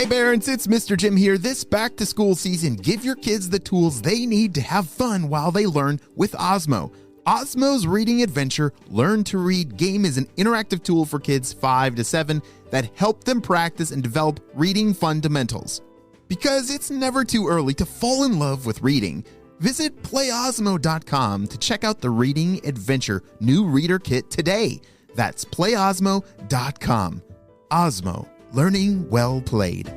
Hey parents, it's Mr. Jim here. This back to school season, give your kids the tools they need to have fun while they learn with Osmo. Osmo's Reading Adventure Learn to Read game is an interactive tool for kids 5 to 7 that help them practice and develop reading fundamentals. Because it's never too early to fall in love with reading, visit playosmo.com to check out the Reading Adventure new reader kit today. That's playosmo.com. Osmo, learning well played.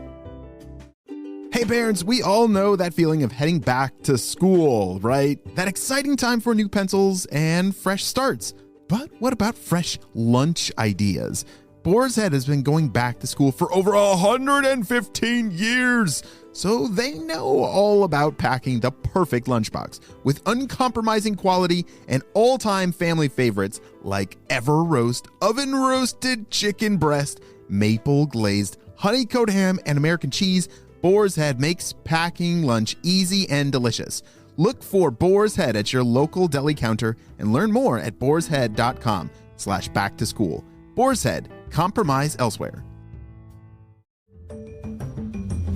Hey parents, we all know that feeling of heading back to school, right? That exciting time for new pencils and fresh starts. But what about fresh lunch ideas? Boar's Head has been going back to school for over 115 years, so they know all about packing the perfect lunchbox with uncompromising quality and all-time family favorites like Ever Roast, oven roasted chicken breast, maple glazed honey-coated ham, and American cheese. Boar's Head makes packing lunch easy and delicious. Look for Boar's Head at your local deli counter and learn more at boarshead.com/back-to-school. Boar's Head, compromise elsewhere.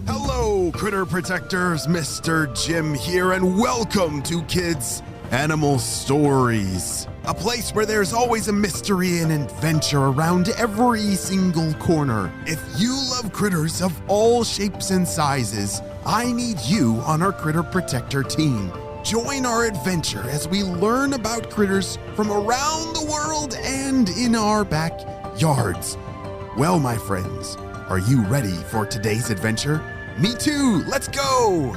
Hello, critter protectors. Mr. Jim here, and welcome to Kids Animal Stories, a place where there's always a mystery and adventure around every single corner. If you love critters of all shapes and sizes, I need you on our Critter Protector team. Join our adventure as we learn about critters from around the world and in our backyards. Well, my friends, are you ready for today's adventure? Me too, let's go!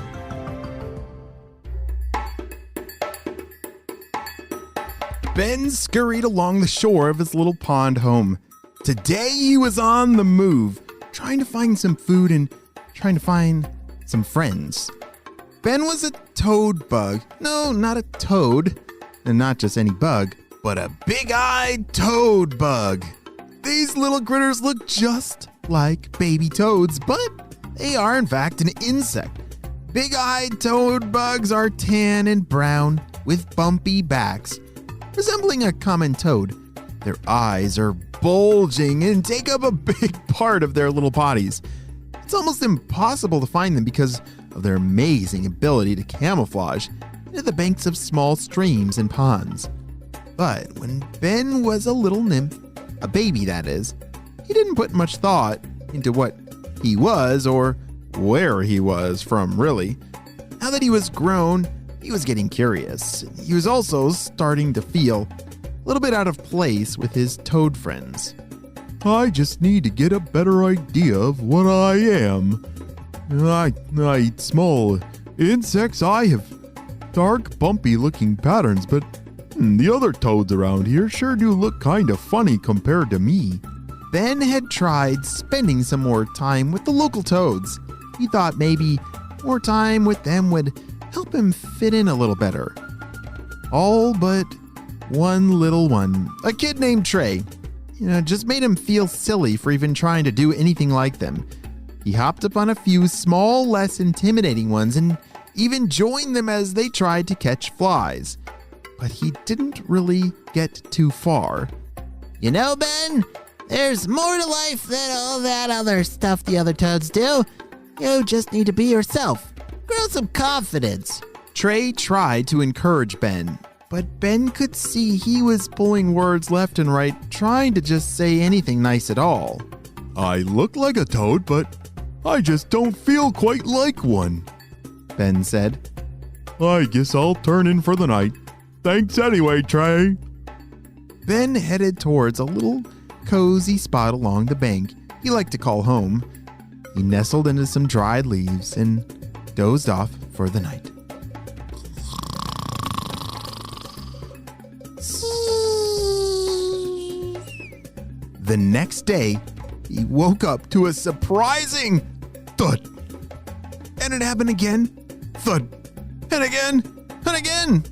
Ben scurried along the shore of his little pond home. Today he was on the move, trying to find some food and trying to find some friends. Ben was a toad bug. No, not a toad, and not just any bug, but a big-eyed toad bug. These little critters look just like baby toads, but they are in fact an insect. Big-eyed toad bugs are tan and brown with bumpy backs, resembling a common toad. Their eyes are bulging and take up a big part of their little bodies. It's almost impossible to find them because of their amazing ability to camouflage into the banks of small streams and ponds. But when Ben was a little nymph, a baby that is, he didn't put much thought into what he was or where he was from, really. Now that he was grown, he was getting curious. He was also starting to feel a little bit out of place with his toad friends. I just need to get a better idea of what I am. I eat small insects. I have dark, bumpy-looking patterns, but the other toads around here sure do look kind of funny compared to me. Ben had tried spending some more time with the local toads. He thought maybe more time with them would help him fit in a little better. All but one little one, a kid named Trey, just made him feel silly for even trying to do anything like them. He hopped up on a few small, less intimidating ones and even joined them as they tried to catch flies. But he didn't really get too far. You know, Ben, there's more to life than all that other stuff the other toads do. You just need to be yourself. Grow some confidence. Trey tried to encourage Ben, but Ben could see he was pulling words left and right, trying to just say anything nice at all. I look like a toad, but I just don't feel quite like one, Ben said. I guess I'll turn in for the night. Thanks anyway, Trey. Ben headed towards a little cozy spot along the bank he liked to call home. He nestled into some dried leaves and dozed off for the night. The next day, he woke up to a surprising thud. And it happened again. Thud. And again. And again.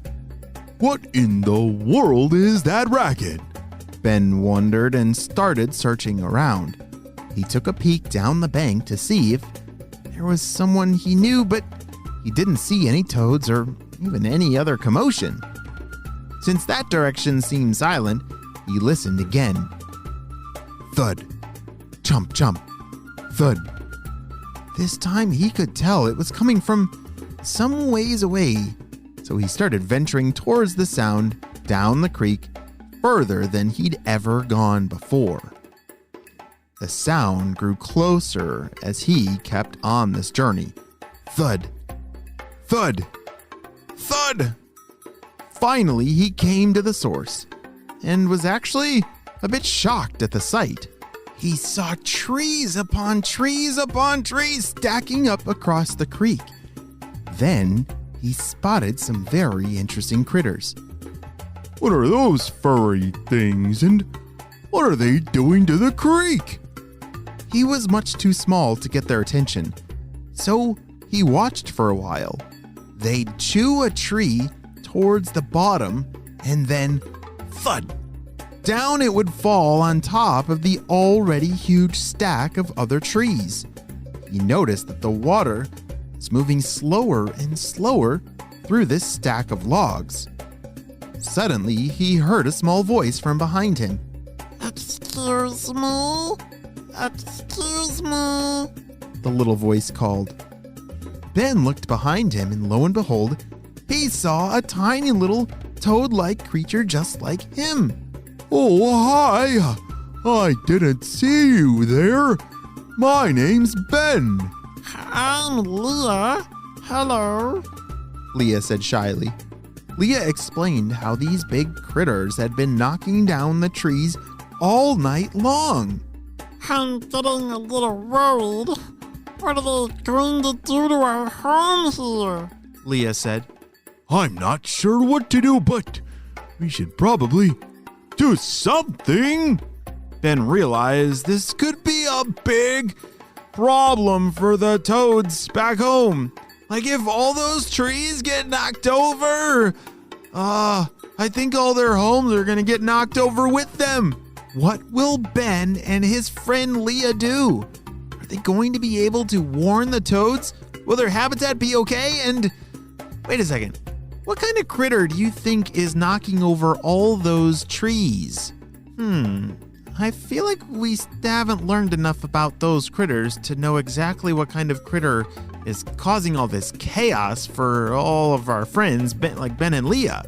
What in the world is that racket? Ben wondered and started searching around. He took a peek down the bank to see if there was someone he knew, but he didn't see any toads or even any other commotion. Since that direction seemed silent, he listened again. Thud. Chomp, chomp. Thud. this time he could tell it was coming from some ways away, so he started venturing towards the sound down the creek further than he'd ever gone before. The sound grew closer as he kept on this journey. Thud, thud, thud! Finally, he came to the source and was actually a bit shocked at the sight. He saw trees upon trees upon trees stacking up across the creek. Then he spotted some very interesting critters. What are those furry things, and what are they doing to the creek? He was much too small to get their attention, so he watched for a while. They'd chew a tree towards the bottom, and then thud! Down it would fall on top of the already huge stack of other trees. He noticed that the water was moving slower and slower through this stack of logs. Suddenly, he heard a small voice from behind him. Excuse me? Excuse me? The little voice called. Ben looked behind him, and lo and behold, he saw a tiny little toad-like creature just like him. Oh, hi! I didn't see you there. My name's Ben. I'm Leah. Hello. Leah said shyly. Leah explained how these big critters had been knocking down the trees all night long. I'm getting a little worried. What are they going to do to our home here? Leah said. I'm not sure what to do, but we should probably do something. Ben realized this could be a big problem for the toads back home. Like if all those trees get knocked over, I think all their homes are gonna get knocked over with them. What will Ben and his friend Leah do? Are they going to be able to warn the toads? Will their habitat be okay? And wait a second. What kind of critter do you think is knocking over all those trees? I feel like we haven't learned enough about those critters to know exactly what kind of critter is causing all this chaos for all of our friends, like Ben and Leah.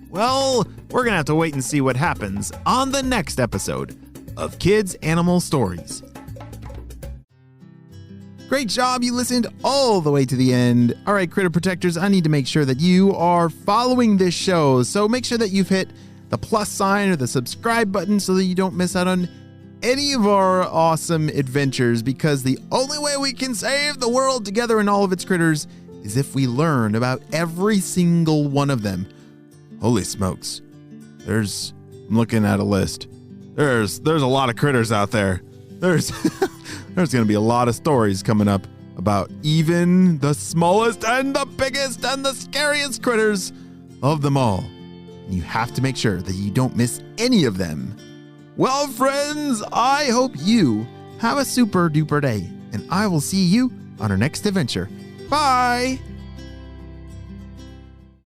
Well, we're gonna have to wait and see what happens on the next episode of Kids Animal Stories. Great job, you listened all the way to the end. All right, Critter Protectors, I need to make sure that you are following this show. So make sure that you've hit the plus sign or the subscribe button so that you don't miss out on any of our awesome adventures, because the only way we can save the world together and all of its critters is if we learn about every single one of them. Holy smokes. I'm looking at a list. There's a lot of critters out there. There's going to be a lot of stories coming up about even the smallest and the biggest and the scariest critters of them all. And you have to make sure that you don't miss any of them. Well, friends, I hope you have a super duper day, and I will see you on our next adventure. Bye!